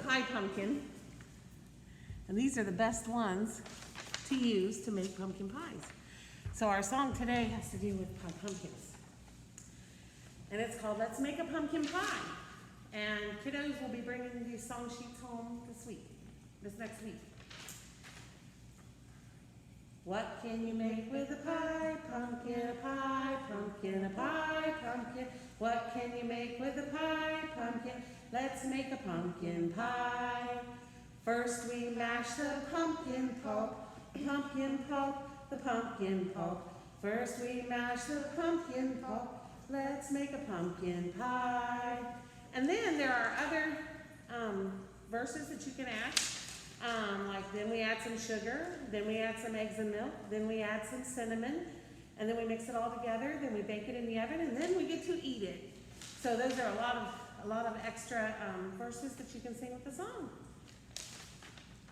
pie pumpkin, and these are the best ones to use to make pumpkin pies. So our song today has to do with pie pumpkins. And it's called Let's Make a Pumpkin Pie. And kiddos will be bringing these song sheets home this next week. What can you make with a pie? Pumpkin, a pie, pumpkin, a pie, pumpkin. What can you make with a pie? Pumpkin. Let's make a pumpkin pie. First we mash the pumpkin pulp, the pumpkin pulp, the pumpkin pulp. First we mash the pumpkin pulp. Let's make a pumpkin pie. And then there are other verses that you can add. Like then we add some sugar, then we add some eggs and milk, then we add some cinnamon, and then we mix it all together, then we bake it in the oven, and then we get to eat it. So those are a lot of extra verses that you can sing with the song.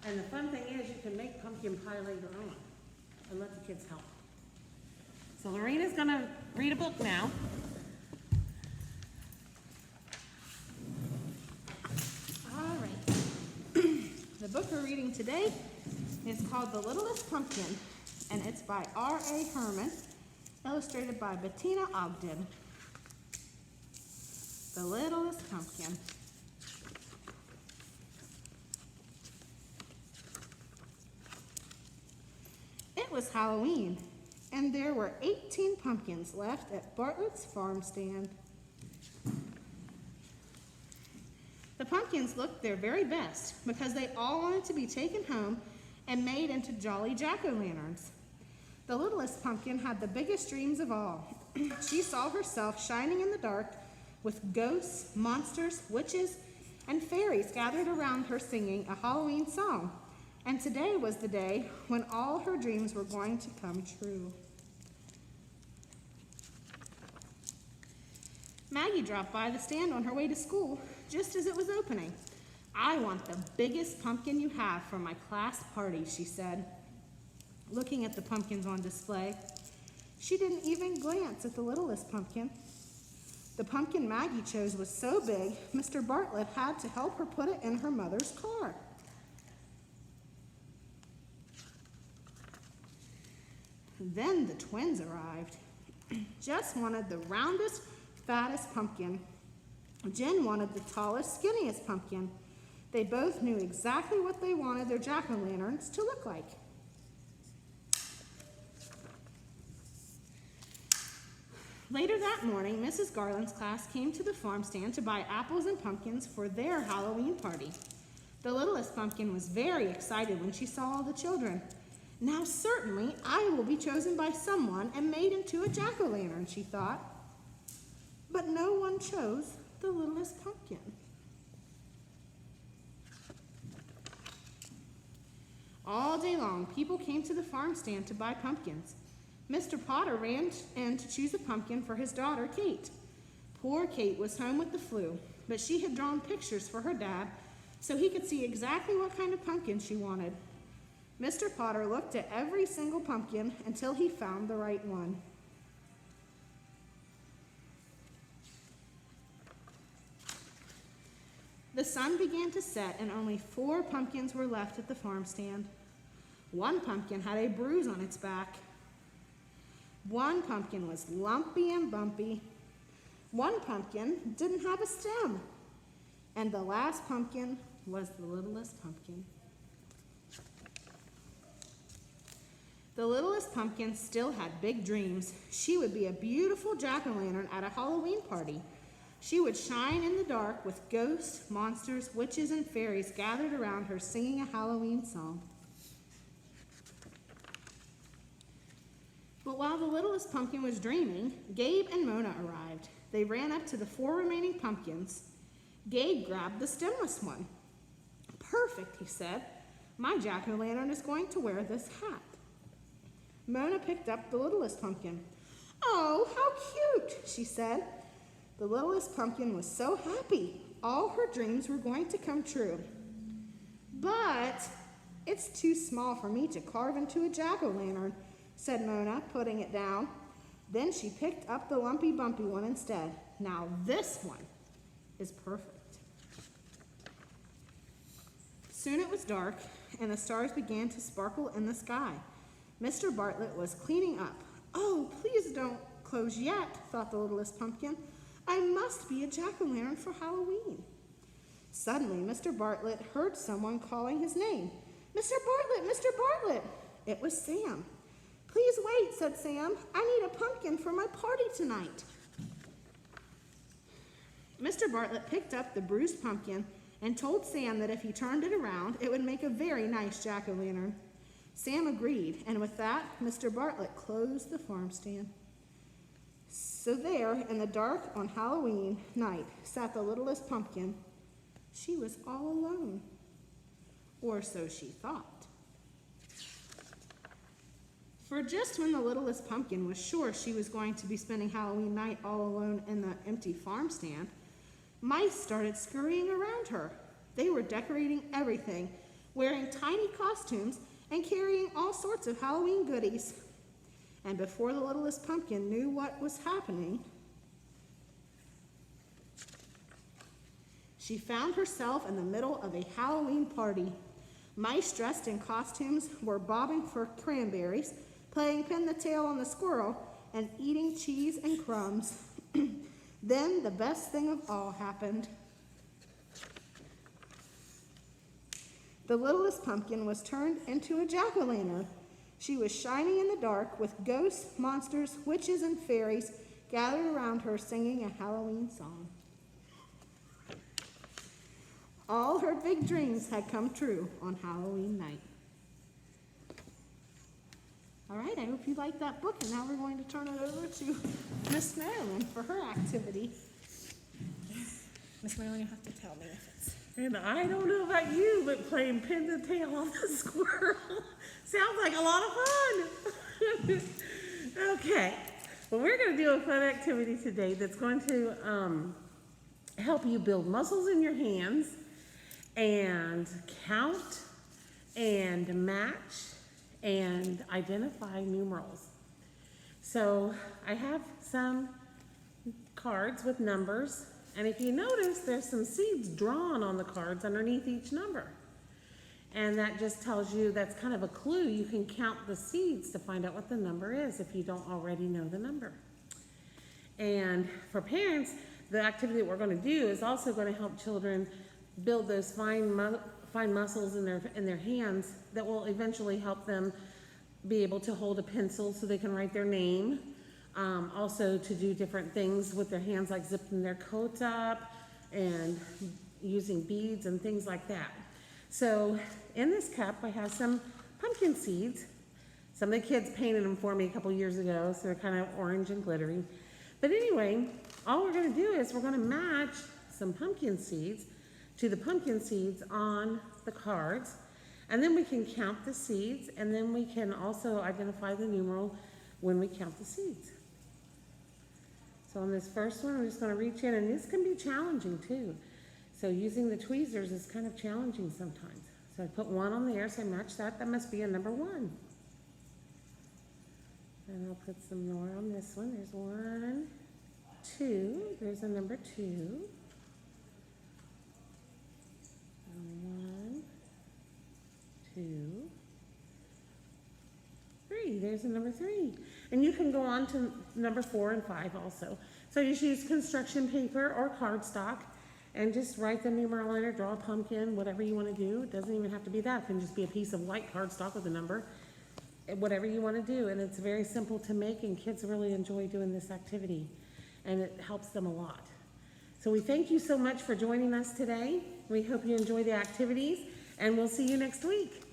And the fun thing is you can make pumpkin pie later on and let the kids help. So Larina's gonna read a book now. The book we're reading today is called The Littlest Pumpkin, and it's by R.A. Herman, illustrated by Bettina Ogden. The Littlest Pumpkin. It was Halloween, and there were 18 pumpkins left at Bartlett's farm stand. The pumpkins looked their very best because they all wanted to be taken home and made into jolly jack-o'-lanterns. The littlest pumpkin had the biggest dreams of all. She saw herself shining in the dark with ghosts, monsters, witches, and fairies gathered around her singing a Halloween song. And today was the day when all her dreams were going to come true. Maggie dropped by the stand on her way to school just as it was opening. "I want the biggest pumpkin you have for my class party," she said, looking at the pumpkins on display. She didn't even glance at the littlest pumpkin. The pumpkin Maggie chose was so big, Mr. Bartlett had to help her put it in her mother's car. Then the twins arrived. Jess wanted the roundest, fattest pumpkin. Jen wanted the tallest, skinniest pumpkin. They both knew exactly what they wanted their jack-o'-lanterns to look like. Later that morning, Mrs. Garland's class came to the farm stand to buy apples and pumpkins for their Halloween party. The littlest pumpkin was very excited when she saw all the children. "Now certainly I will be chosen by someone and made into a jack-o'-lantern," she thought. But no one chose the littlest pumpkin. All day long, people came to the farm stand to buy pumpkins. Mr. Potter ran in to choose a pumpkin for his daughter, Kate. Poor Kate was home with the flu, but she had drawn pictures for her dad so he could see exactly what kind of pumpkin she wanted. Mr. Potter looked at every single pumpkin until he found the right one. The sun began to set and only 4 pumpkins were left at the farm stand. One pumpkin had a bruise on its back. One pumpkin was lumpy and bumpy. One pumpkin didn't have a stem. And the last pumpkin was the littlest pumpkin. The littlest pumpkin still had big dreams. She would be a beautiful jack-o'-lantern at a Halloween party. She would shine in the dark with ghosts, monsters, witches, and fairies gathered around her singing a Halloween song. But while the littlest pumpkin was dreaming, Gabe and Mona arrived. They ran up to the 4 remaining pumpkins. Gabe grabbed the stemless one. "Perfect," he said. "My jack-o'-lantern is going to wear this hat." Mona picked up the littlest pumpkin. "Oh, how cute," she said. The littlest pumpkin was so happy. All her dreams were going to come true. "But it's too small for me to carve into a jack-o'-lantern," said Mona, putting it down. Then she picked up the lumpy bumpy one instead. "Now this one is perfect." Soon it was dark, and the stars began to sparkle in the sky. Mr. Bartlett was cleaning up. "Oh, please don't close yet," thought the littlest pumpkin. "I must be a jack-o'-lantern for Halloween." Suddenly, Mr. Bartlett heard someone calling his name. "Mr. Bartlett, Mr. Bartlett!" It was Sam. "Please wait," said Sam. "I need a pumpkin for my party tonight." Mr. Bartlett picked up the bruised pumpkin and told Sam that if he turned it around, it would make a very nice jack-o'-lantern. Sam agreed, and with that, Mr. Bartlett closed the farm stand. So there, in the dark on Halloween night, sat the littlest pumpkin. She was all alone, or so she thought. For just when the littlest pumpkin was sure she was going to be spending Halloween night all alone in the empty farm stand, mice started scurrying around her. They were decorating everything, wearing tiny costumes and carrying all sorts of Halloween goodies. And before the littlest pumpkin knew what was happening, she found herself in the middle of a Halloween party. Mice dressed in costumes were bobbing for cranberries, playing pin the tail on the squirrel, and eating cheese and crumbs. Then the best thing of all happened. The littlest pumpkin was turned into a jack-o'-lantern. She was shining in the dark with ghosts, monsters, witches, and fairies gathered around her singing a Halloween song. All her big dreams had come true on Halloween night. All right, I hope you liked that book, and now we're going to turn it over to Miss Marilyn for her activity. Miss Marilyn, you have to tell me if it's... And I don't know about you, but playing pin the tail on the squirrel sounds like a lot of fun. Okay, well, we're going to do a fun activity today that's going to help you build muscles in your hands and count and match and identify numerals. So I have some cards with numbers. And if you notice, there's some seeds drawn on the cards underneath each number. And that just tells you, that's kind of a clue. You can count the seeds to find out what the number is if you don't already know the number. And for parents, the activity that we're going to do is also going to help children build those fine muscles in their hands that will eventually help them be able to hold a pencil so they can write their name. Also to do different things with their hands, like zipping their coat up and using beads and things like that. So in this cup, I have some pumpkin seeds. Some of the kids painted them for me a couple years ago, so they're kind of orange and glittery. But anyway, all we're going to do is we're going to match some pumpkin seeds to the pumpkin seeds on the cards. And then we can count the seeds, and then we can also identify the numeral when we count the seeds. So on this first one, I'm just going to reach in, and this can be challenging too. So using the tweezers is kind of challenging sometimes. So I put 1 on there, so I match that. That must be a number 1. And I'll put some more on this one. There's 1, 2. There's a number 2. And 1, 2, 3. There's a number 3. And you can go on to number 4 and 5 also. So just use construction paper or cardstock and just write the numeral in or draw a pumpkin, whatever you want to do. It doesn't even have to be that. It can just be a piece of white cardstock with a number, whatever you want to do. And it's very simple to make, and kids really enjoy doing this activity, and it helps them a lot. So we thank you so much for joining us today. We hope you enjoy the activities, and we'll see you next week.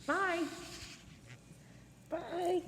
Bye. Bye.